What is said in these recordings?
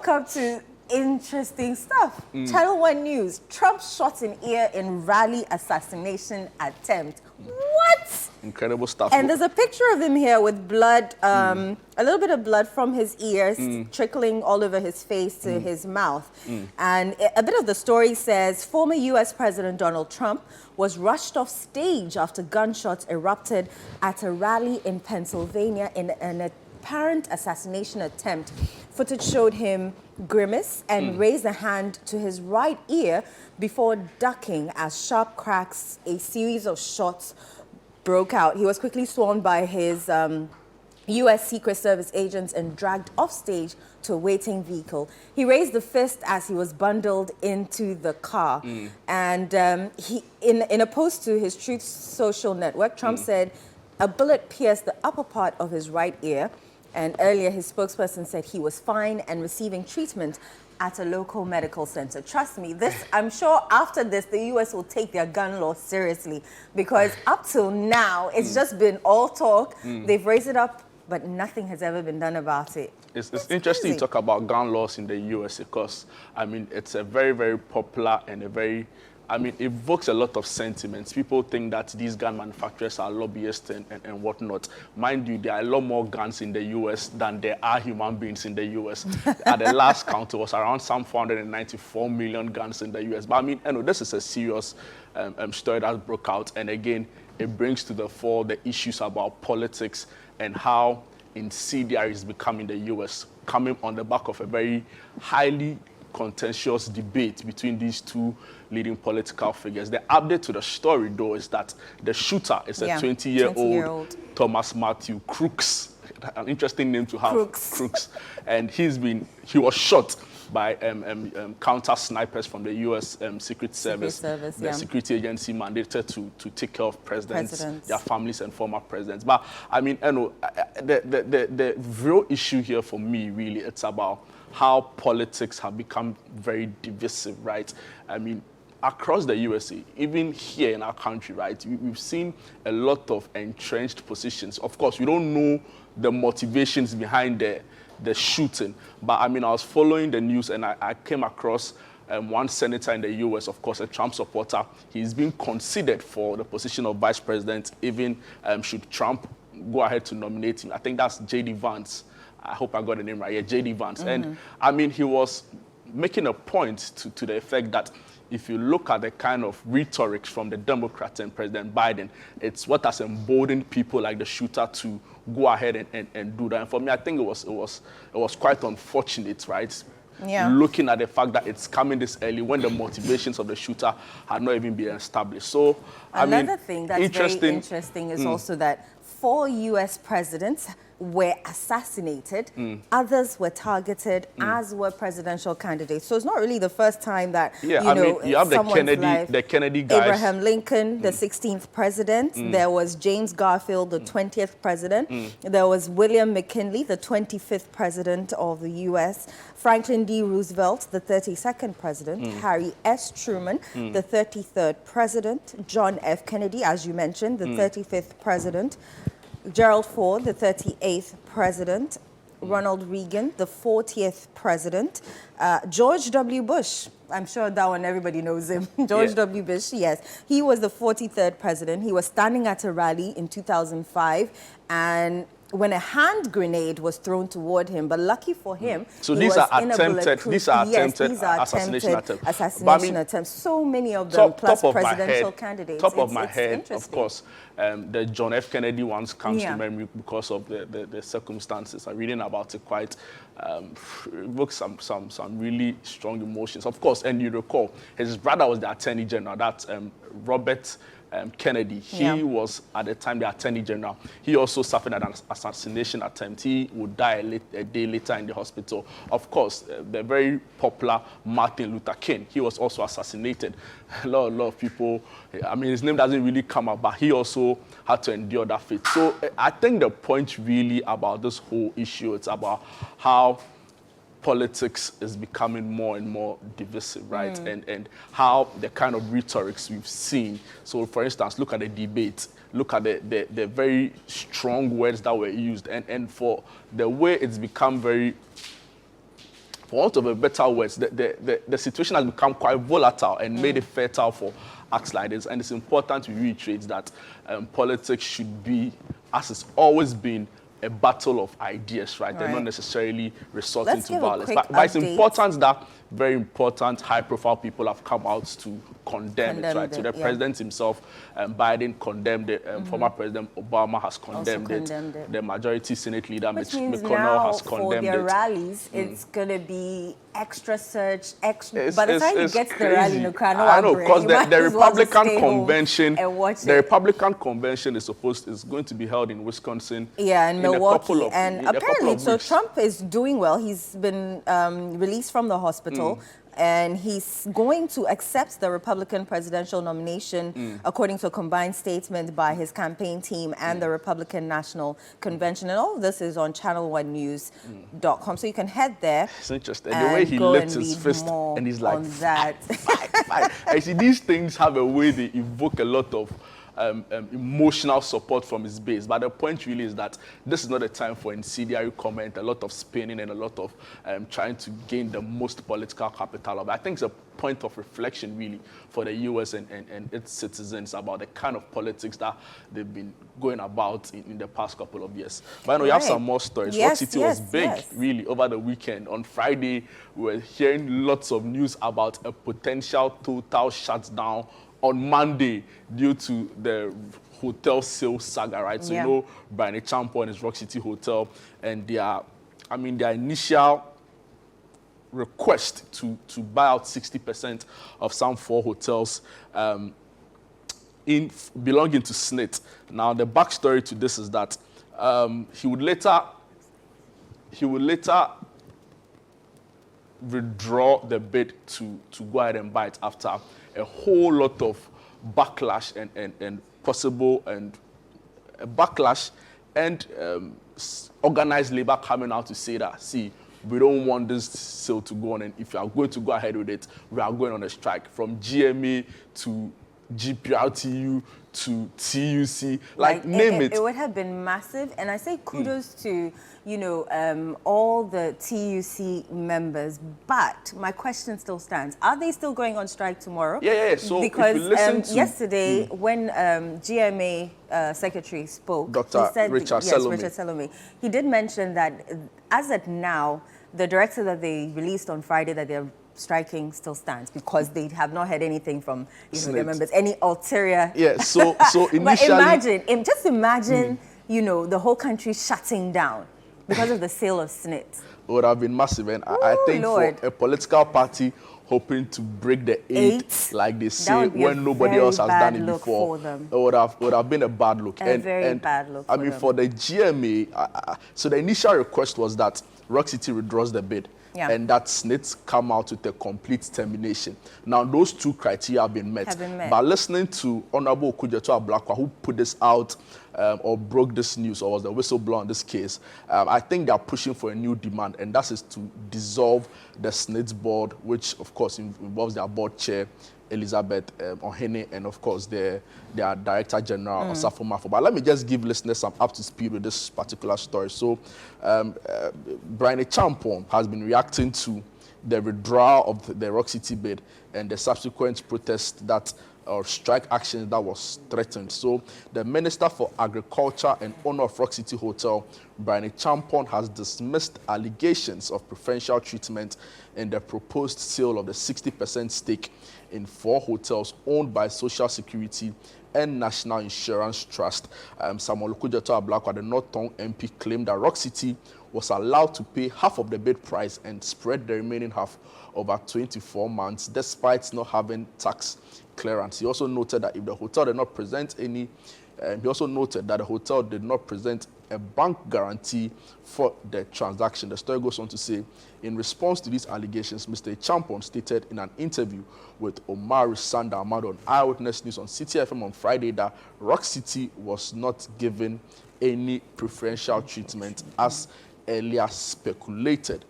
Welcome to interesting stuff. Channel One News. Trump shot in ear in rally assassination attempt. What? Incredible stuff. And there's a picture of him here with blood, a little bit of blood from his ears trickling all over his face to his mouth. And a bit of the story says former U.S. President Donald Trump was rushed off stage after gunshots erupted at a rally in Pennsylvania in an apparent assassination attempt. Footage showed him grimace and raise a hand to his right ear before ducking as sharp cracks, a series of shots broke out. He was quickly swarmed by his U.S. Secret Service agents and dragged off stage to a waiting vehicle. He raised the fist as he was bundled into the car. And in a post to his Truth social network, Trump said a bullet pierced the upper part of his right ear. And earlier, his spokesperson said he was fine and receiving treatment at a local medical center. Trust me, I'm sure after this, the U.S. will take their gun law seriously, because up till now, it's just been all talk. They've raised it up, but nothing has ever been done about it. It's interesting to talk about gun laws in the U.S. because, I mean, it's a very, very popular and it evokes a lot of sentiments. People think that these gun manufacturers are lobbyists and whatnot. Mind you, there are a lot more guns in the U.S. than there are human beings in the U.S. At the last count, it was around some 494 million guns in the U.S. But I mean, this is a serious story that broke out. And again, it brings to the fore the issues about politics and how incendiary it's become in the U.S., coming on the back of a very highly contentious debate between these two leading political figures. The update to the story, though, is that the shooter is a 20-year-old Thomas Matthew Crooks. An interesting name to have, Crooks. And he was shot by counter snipers from the U.S. Secret Service, the security agency mandated to take care of presidents, their families, and former presidents. But I mean, the real issue here for me, really, it's about how politics have become very divisive, right? I mean, across the USA, even here in our country, right, we've seen a lot of entrenched positions. Of course, we don't know the motivations behind the shooting, but I mean, I was following the news and I came across one senator in the US, of course, a Trump supporter. He's being considered for the position of vice president, even should Trump go ahead to nominate him. I think that's J.D. Vance. I hope I got the name right. Yeah, J.D. Vance. And I mean, he was making a point to the effect that if you look at the kind of rhetoric from the Democrats and President Biden, it's what has emboldened people like the shooter to go ahead and do that. And for me, I think it was quite unfortunate, right? Yeah. Looking at the fact that it's coming this early when the motivations of the shooter had not even been established. So, another thing that's very interesting is also that 4 U.S. presidents were assassinated, others were targeted, as were presidential candidates. So it's not really the first time that, you have the Kennedy guys. Abraham Lincoln, the 16th president. There was James Garfield, the 20th president. There was William McKinley, the 25th president of the U.S. Franklin D. Roosevelt, the 32nd president. Harry S. Truman, the 33rd president. John F. Kennedy, as you mentioned, the 35th president. Gerald Ford, the 38th president. Ronald Reagan, the 40th president. George W. Bush, I'm sure that one everybody knows him. George W. Bush, yes. He was the 43rd president. He was standing at a rally in 2005, and when a hand grenade was thrown toward him, but lucky for him, so these are attempted assassination attempts. So many of them, plus presidential candidates. Top of my head, of course, the John F. Kennedy ones comes to memory because of the circumstances. I'm reading about it quite, evokes some really strong emotions. Of course, and you recall, his brother was the Attorney General, that's Robert Kennedy. He was, at the time, the Attorney General. He also suffered an assassination attempt. He would die a day later in the hospital. Of course, the very popular Martin Luther King, he was also assassinated. A lot of people, I mean, his name doesn't really come up, but he also had to endure that fate. So I think the point really about this whole issue, it's about how politics is becoming more and more divisive, right? And how the kind of rhetorics we've seen. So, for instance, look at the debate. Look at the very strong words that were used. And for the way it's become very for want of a better words, the situation has become quite volatile and made it fertile for acts like this. And it's important to reiterate that politics should be, as it's always been, a battle of ideas, right? They're not necessarily resorting to violence. But it's important that very important, high-profile people have come out to condemn it, right? So the president himself, Biden, condemned it. Former President Obama has condemned it. The majority Senate leader, Mitch McConnell, has condemned it. For their rallies, it's going to be extra surge, extra. By the time you get to the rally, I know, because the Republican convention, the Republican convention is going to be held in Wisconsin. Yeah, in Milwaukee, and apparently, so Trump is doing well. He's been released from the hospital. And he's going to accept the Republican presidential nomination, according to a combined statement by his campaign team and the Republican National Convention. And all of this is on ChannelOneNews.com. So you can head there. It's interesting. The way he lifts his fist and he's like, fight. I see these things have a way they evoke a lot of emotional support from his base. But the point really is that this is not a time for incendiary comment, a lot of spinning, and a lot of trying to gain the most political capital. But I think it's a point of reflection, really, for the U.S. and its citizens about the kind of politics that they've been going about in the past couple of years. But I know you have some more stories. Rock City was big, really, over the weekend. On Friday, we were hearing lots of news about a potential total shutdown on Monday due to the hotel sales saga, right? So you know Brian Champo and his Rock City Hotel, and their initial request to buy out 60% of some 4 hotels belonging to SNIT. Now the backstory to this is that he would later withdraw the bid to go ahead and buy it after a whole lot of backlash and possible backlash and organized labor coming out to say that, see, we don't want this sale to go on, and if you are going to go ahead with it, we are going on a strike. From GMA to GPRTU to TUC, name it. It would have been massive, and I say kudos to, all the TUC members, but my question still stands. Are they still going on strike tomorrow? Yeah. So because if you listen to, yesterday, when GMA secretary spoke, Dr. he said, Richard Salome, he did mention that as at now, the directive that they released on Friday that they're striking still stands because they have not heard anything from their members, any ulterior. Yeah, so initially. But just imagine, the whole country shutting down because of the sale of SNIT. It would have been massive, and I think for a political party hoping to break the eight, like they say, when nobody else has done it before, it would have been a bad look. A very bad look. I mean, for the GMA, so the initial request was that Rock City withdraws the bid. Yeah. And that SNIT come out with a complete termination. Now, those 2 criteria have been met. But listening to Honorable Okujeto Ablakwa, who put this out or broke this news, or was the whistleblower in this case, I think they are pushing for a new demand, and that is to dissolve the SNIT board, which, of course, involves their board chair, Elizabeth Ohene, and of course their Director General, Osafo Mafo. But let me just give listeners some up to speed with this particular story. So Brian Champon has been reacting to the withdrawal of the Rock City bid and the subsequent protest or strike action that was threatened. So the Minister for Agriculture and owner of Rock City Hotel, Brian Champon, has dismissed allegations of preferential treatment in the proposed sale of the 60% stake in 4 hotels owned by Social Security and National Insurance Trust. Samuel Okujeto Ablakwa, the Northern MP, claimed that Rock City was allowed to pay half of the bid price and spread the remaining half over 24 months, despite not having tax clearance. He also noted that if the hotel did not present a bank guarantee for the transaction. The story goes on to say, in response to these allegations, Mr. Champon stated in an interview with Omar Sanda Ahmad on Eyewitness News on City FM on Friday that Rock City was not given any preferential treatment as earlier speculated.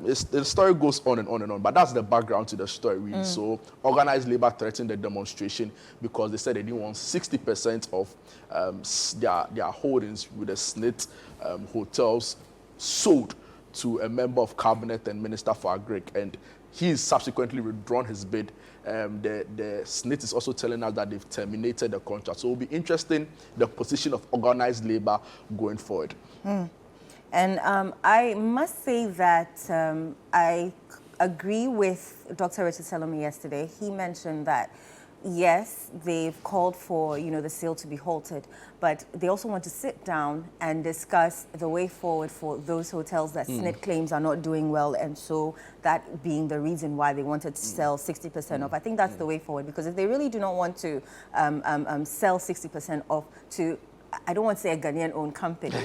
The story goes on and on and on, but that's the background to the story, really. So organized labor threatened the demonstration because they said they didn't want 60% of their holdings with the SNIT hotels sold to a member of cabinet and minister for agric, and he's subsequently withdrawn his bid. The SNIT is also telling us that they've terminated the contract. So it will be interesting, the position of organized labor going forward. And I must say that I agree with Dr. Richard Salome yesterday. He mentioned that, yes, they've called for, the sale to be halted, but they also want to sit down and discuss the way forward for those hotels that SNIT claims are not doing well, and so that being the reason why they wanted to sell 60% off. I think that's the way forward, because if they really do not want to sell 60% off to, I don't want to say a Ghanaian-owned company,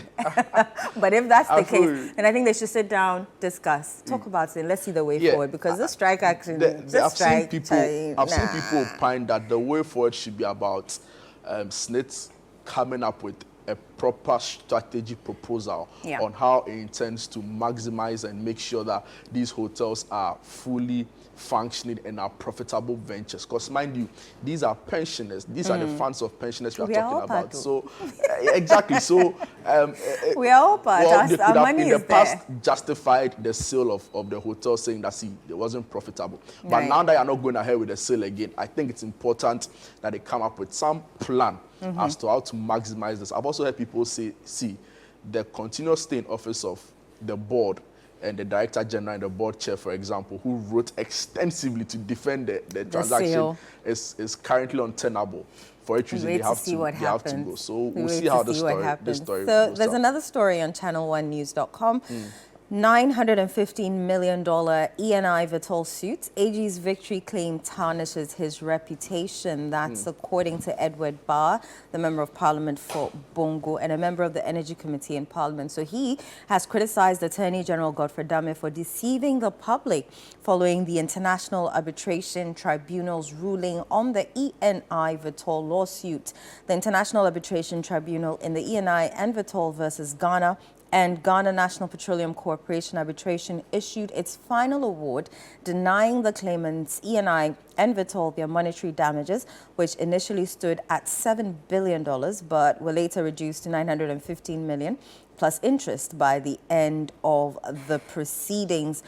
but if that's the case, then I think they should sit down, discuss, talk about it, and let's see the way forward. Because this strike action, I've seen people opine that the way forward should be about SNIT coming up with a proper strategy proposal on how it intends to maximize and make sure that these hotels are fully functioning and are profitable ventures. Because mind you, these are pensioners. These are the funds of pensioners we are talking about. So exactly. So we are all part. Well, our money in the is past there. Justified the sale of the hotel, saying that it wasn't profitable. But now that you're not going ahead with the sale again, I think it's important that they come up with some plan as to how to maximize this. I've also heard people say, the continuous stay in office of the board and the director general and the board chair, for example, who wrote extensively to defend the transaction, is currently untenable. For each reason, they have to go. So we'll see how this story goes. There's another story on ChannelOneNews.com. $915 million ENI Vitol suit. AG's victory claim tarnishes his reputation. That's according to Edward Barr, the Member of Parliament for Bongo and a member of the Energy Committee in Parliament. So he has criticized Attorney General Godfrey Dame for deceiving the public following the International Arbitration Tribunal's ruling on the ENI Vitol lawsuit. The International Arbitration Tribunal in the ENI and Vitol versus Ghana and Ghana National Petroleum Corporation arbitration issued its final award, denying the claimants ENI and Vitol their monetary damages, which initially stood at $7 billion, but were later reduced to $915 million, plus interest by the end of the proceedings.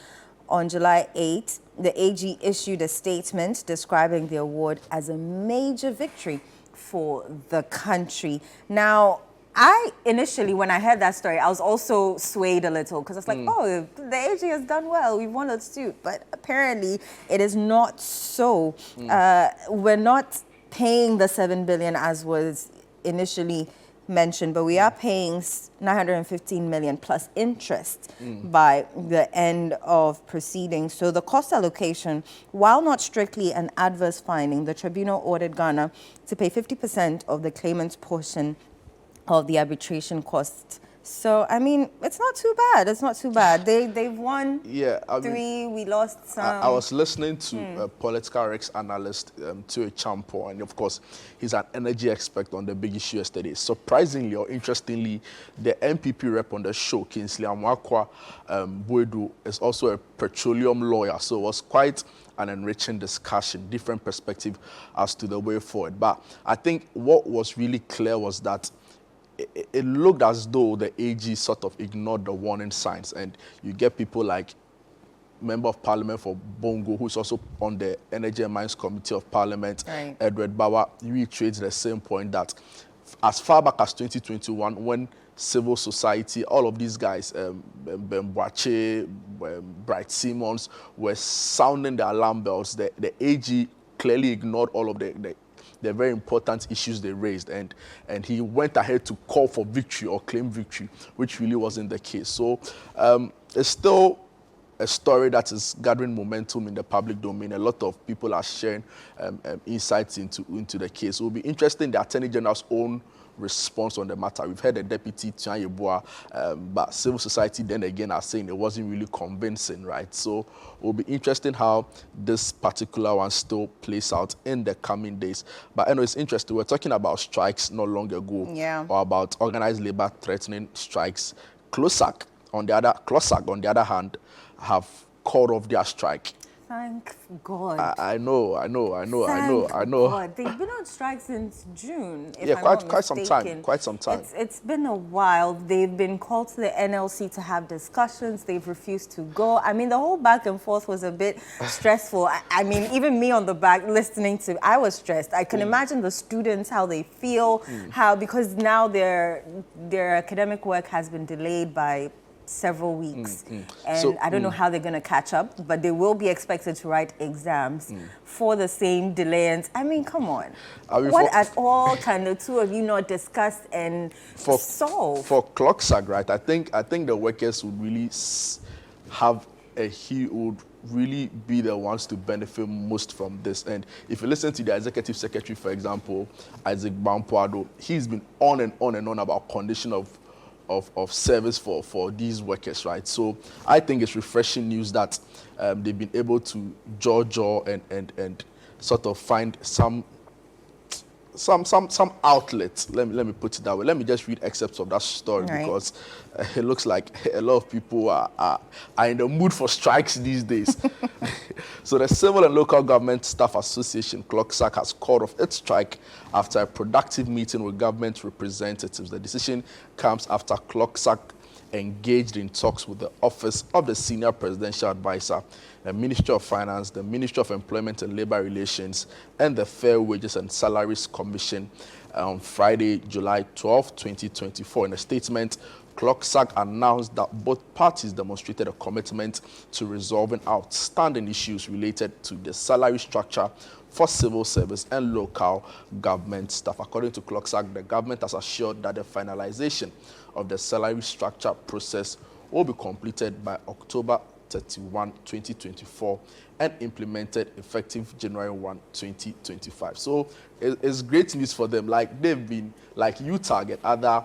On July 8, the AG issued a statement describing the award as a major victory for the country. Now, initially, when I heard that story, I was also swayed a little because it's like, oh, the AG has done well. We've won a suit. But apparently, it is not so. We're not paying the $7 billion as was initially mentioned, but we are paying $915 million plus interest by the end of proceedings. So the cost allocation, while not strictly an adverse finding, the tribunal ordered Ghana to pay 50% of the claimant's portion of the arbitration cost. So, I mean, it's not too bad. It's not too bad. They've won three, we lost some. I was listening to a political Rex analyst, to a Champo, and of course, he's an energy expert on the big issue yesterday. Surprisingly or interestingly, the MPP rep on the show, Kingsley Amwakwa Boedu, is also a petroleum lawyer. So it was quite an enriching discussion, different perspective as to the way forward. But I think what was really clear was that it looked as though the AG sort of ignored the warning signs, and you get people like Member of Parliament for Bongo, who's also on the Energy and Mines Committee of Parliament, Edward Bawa, reiterates the same point that as far back as 2021, when civil society, all of these guys, Bemboache, Bright Simmons, were sounding the alarm bells, the AG clearly ignored all of the very important issues they raised, and he went ahead to call for victory or claim victory, which really wasn't the case. So it's still a story that is gathering momentum in the public domain. A lot of people are sharing insights into the case. It will be interesting, the Attorney General's own response on the matter. We've heard the Deputy Tian Yeboah, but civil society then again are saying it wasn't really convincing, right? So it will be interesting how this particular one still plays out in the coming days. But I know it's interesting. We're talking about strikes not long ago, or about organized labor threatening strikes. CLOSAC, on the other hand, have called off their strike Thank God. I know. Thank God. They've been on strike since June, if Yeah, I'm not quite some time. mistaken. Quite some time. It's been a while. They've been called to the NLC to have discussions. They've refused to go. I mean, the whole back and forth was a bit stressful. I mean, even me on the back listening to, I was stressed. I can imagine the students, how they feel, because now their academic work has been delayed by several weeks. And So, I don't know how they're going to catch up, but they will be expected to write exams for the same delay. And I mean, come on. I mean, What at all can the two of you not discuss and for solve? for clock sag, right? I think the workers would really have would really be the ones to benefit most from this. And if you listen to the executive secretary, for example, Isaac Bampuado, he's been on and on about condition of service for these workers, right? So I think it's refreshing news that they've been able to jaw and sort of find some outlets. Let me put it that way. Let me just read excerpts of that story, Right. because it looks like a lot of people are in the mood for strikes these days. So the Civil and Local Government Staff Association, CLOCSAC, has called off its strike after a productive meeting with government representatives. The decision comes after CLOCSAC engaged in talks with the Office of the Senior Presidential Advisor, the Ministry of Finance, the Ministry of Employment and Labor Relations, and the Fair Wages and Salaries Commission on Friday, July 12, 2024. In a statement, CLOCSAC announced that both parties demonstrated a commitment to resolving outstanding issues related to the salary structure for civil service and local government staff. According to CLOCSAC, the government has assured that the finalization of the salary structure process will be completed by October 31, 2024 and implemented effective January 1, 2025. So it's great news for them. Like they've been, like you target other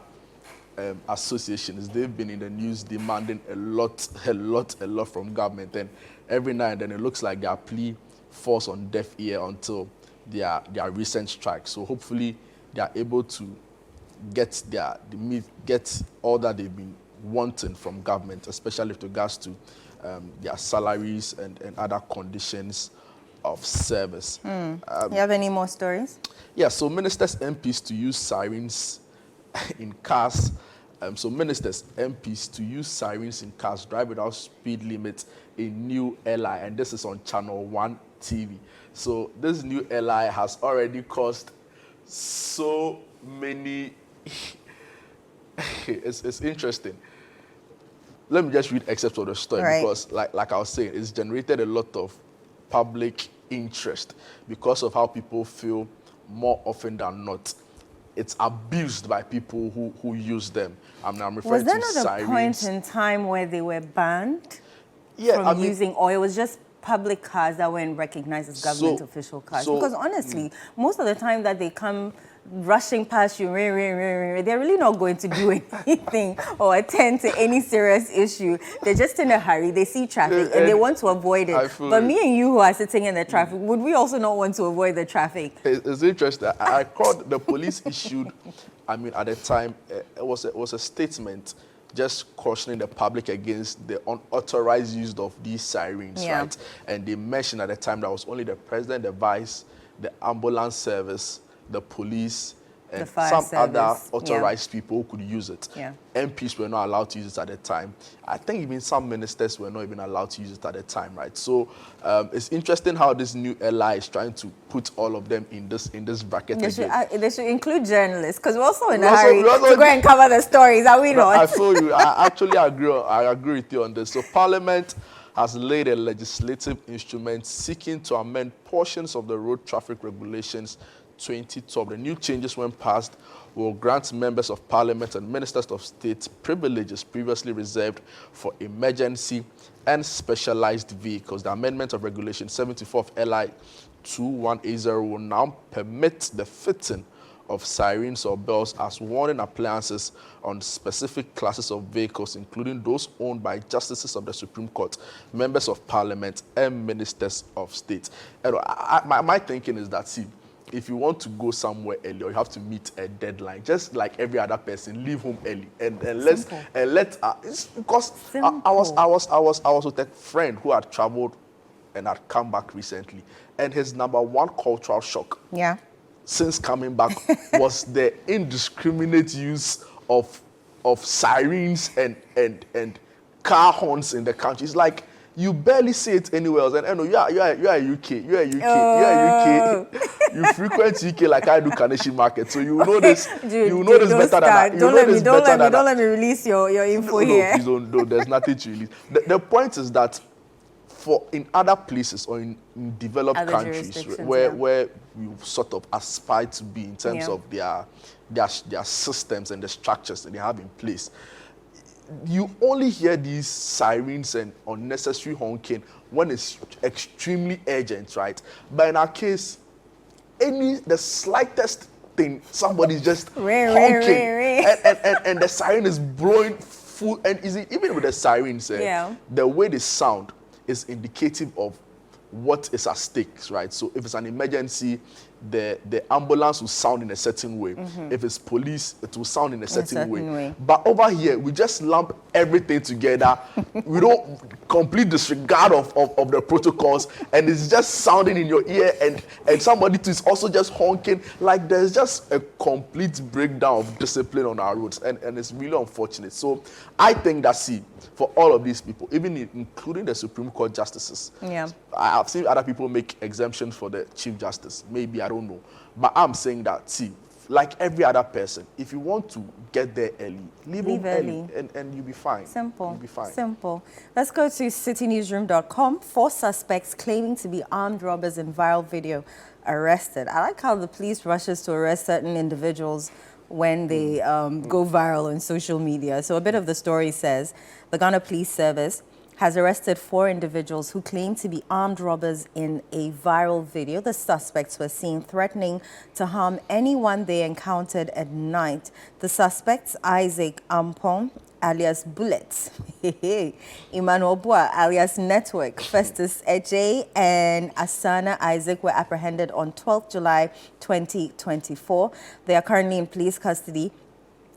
associations, they've been in the news demanding a lot from government, and every now and then it looks like their plea falls on deaf ear until their recent strike. So hopefully they are able to get all that they've been wanting from government, especially with regards to their salaries and other conditions of service. You have any more stories? Yeah, so ministers, MPs to use sirens in cars. So ministers, MPs to use sirens in cars, drive without speed limit in new LI, and this is on ChannelOne TV. So this new LI has already caused so many. It's interesting. Let me just read excerpts of the story, Right. because, like I was saying, it's generated a lot of public interest because of how people feel more often than not. It's abused by people who use them. I'm referring Was there to not sirens. a point in time where they were banned Yeah, from I mean, using, or it was just public cars that weren't recognized as government So- official cars? so- Because honestly, most of the time that they come rushing past you, they're really not going to do anything or attend to any serious issue. They're just in a hurry. They see traffic and they want to avoid I it. feel But it. me and you who are sitting in the traffic, would we also not want to avoid the traffic? It's interesting. I called the police issued. I mean, at the time, it was a statement just cautioning the public against the unauthorized use of these sirens, Yeah. right? And they mentioned at the time that was only the president, the vice, the ambulance service, the police, and The fire some service, other yeah. authorized people who could use it. Yeah. MPs were not allowed to use it at the time. I think even some ministers were not even allowed to use it at the time, right? So it's interesting how this new LI is trying to put all of them in this bracket again. They should include journalists, because we're also in We a also- hurry we also- to go and cover the stories, are we No, I not? feel you. I actually agree. I agree with you on this. So Parliament has laid a legislative instrument seeking to amend portions of the Road Traffic Regulations 2012. The new changes, when passed, will grant members of Parliament and ministers of state privileges previously reserved for emergency and specialized vehicles. The amendment of Regulation 74 of LI 2180 will now permit the fitting of sirens or bells as warning appliances on specific classes of vehicles, including those owned by justices of the Supreme Court, members of Parliament, and ministers of state. And my thinking is that, see, if you want to go somewhere early, or you have to meet a deadline, just like every other person, leave home early and let it's because I was with a friend who had traveled and had come back recently. And his number one cultural shock since coming back was the indiscriminate use of sirens and car horns in the country. It's like you barely see it anywhere else. And I know you are UK, you frequent UK like I do Kaneshi Market, so you know this. You know this better than I. Don't let me release your info here. Please don't. There's nothing to release. The point is that in other places or in developed other countries where we sort of aspire to be in terms of their systems and the structures that they have in place, you only hear these sirens and unnecessary honking when it's extremely urgent, right? But in our case, the slightest thing, somebody's just honking, and the siren is blowing full. And even with the sirens, the way they sound is indicative of what is at stake, right? So if it's an emergency, the ambulance will sound in a certain way. If it's police, it will sound in a certain way. But over here, we just lump everything together. We don't complete disregard of the protocols, and it's just sounding in your ear, and somebody is also just honking. Like there's just a complete breakdown of discipline on our roads, and it's really unfortunate. So I think that, for all of these people, even including the Supreme Court justices, I've seen other people make exemptions for the Chief Justice. Maybe, I don't know. But I'm saying that, like every other person, if you want to get there early, leave early. And you'll be fine. Simple. You'll be fine. Simple. Let's go to citynewsroom.com. 4 suspects claiming to be armed robbers in viral video arrested. I like how the police rushes to arrest certain individuals when they go viral on social media. So a bit of the story says, the Ghana Police Service has arrested 4 individuals who claim to be armed robbers in a viral video. The suspects were seen threatening to harm anyone they encountered at night. The suspects, Isaac Ampon, alias Bullets, Emmanuel Bois, alias Network, Festus Eje, and Asana Isaac were apprehended on 12th July 2024. They are currently in police custody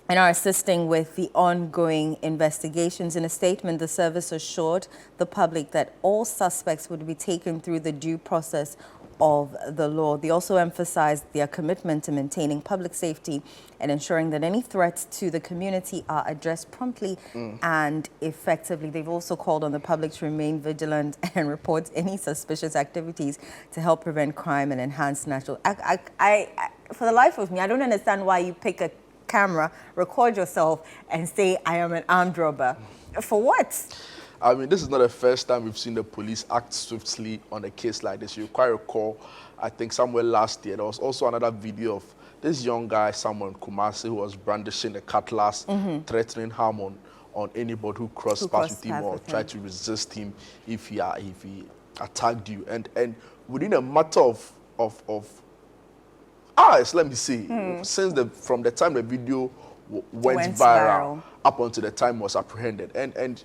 and are assisting with the ongoing investigations. In a statement, the service assured the public that all suspects would be taken through the due process of the law. They also emphasized their commitment to maintaining public safety and ensuring that any threats to the community are addressed promptly and effectively. They've also called on the public to remain vigilant and report any suspicious activities to help prevent crime and enhance national... For the life of me, I don't understand why you pick a camera, record yourself, and say, I am an armed robber. For what? I mean, this is not the first time we've seen the police act swiftly on a case like this. You quite recall, I think somewhere last year, there was also another video of this young guy, someone Kumasi, who was brandishing a cutlass, threatening harm on anybody who crossed paths with him or tried to resist him if he attacked you. And within a matter of hours, let me see, from the time the video went viral up until the time was apprehended, and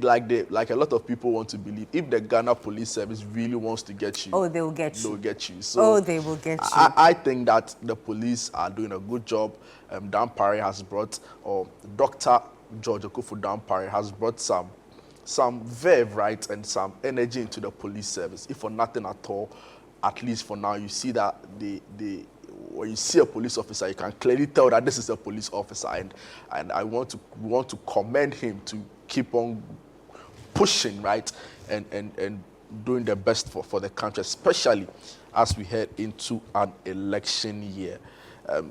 like a lot of people want to believe, if the Ghana Police Service really wants to get you, they will get you. They'll get you. So they will get you. I think that the police are doing a good job. Dan Parry has brought, or Dr. George Okufu Dan Parry has brought some verve, right, and some energy into the police service. If for nothing at all, at least for now, you see that when you see a police officer, you can clearly tell that this is a police officer, and I want to commend him to keep on pushing, right, and doing the best for the country, especially as we head into an election year.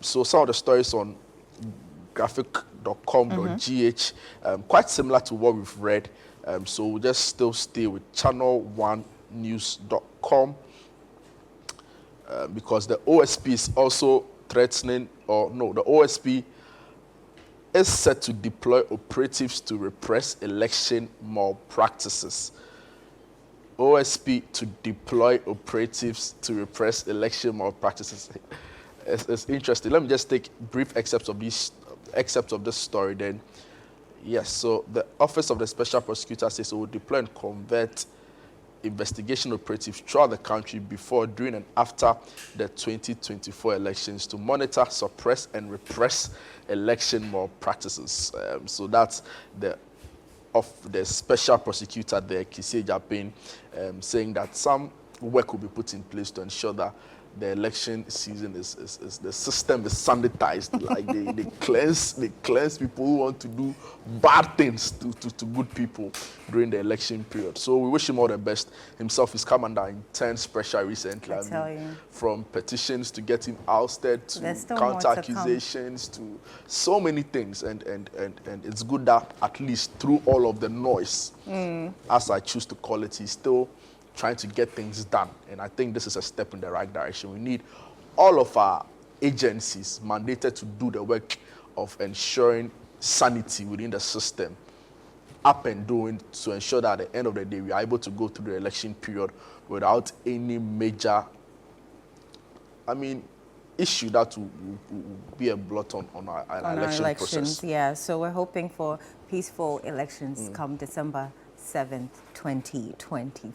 So some of the stories on graphic.com.gh, quite similar to what we've read. So we'll just still stay with ChannelOneNews.com. Because the OSP is also threatening, the OSP is set to deploy operatives to repress election malpractices. OSP to deploy operatives to repress election malpractices. It's interesting. Let me just take brief excerpts of this story then. Yes, so the Office of the Special Prosecutor says it will deploy and convert investigation operatives throughout the country before, during, and after the 2024 elections to monitor, suppress, and repress election malpractices. So that's the of the special prosecutor there, Kissie Japin, saying that some work will be put in place to ensure that the election season is the system is sanitized. Like they cleanse people who want to do bad things to good people during the election period. So we wish him all the best. Himself has come under intense pressure recently. I tell you. From petitions to get him ousted to counter accusations to so many things, and it's good that at least through all of the noise, as I choose to call it, he's still trying to get things done. And I think this is a step in the right direction. We need all of our agencies mandated to do the work of ensuring sanity within the system up and doing to ensure that at the end of the day we are able to go through the election period without any major issue that will be a blot on our election process. Yeah, so we're hoping for peaceful elections come December 7th, 2024.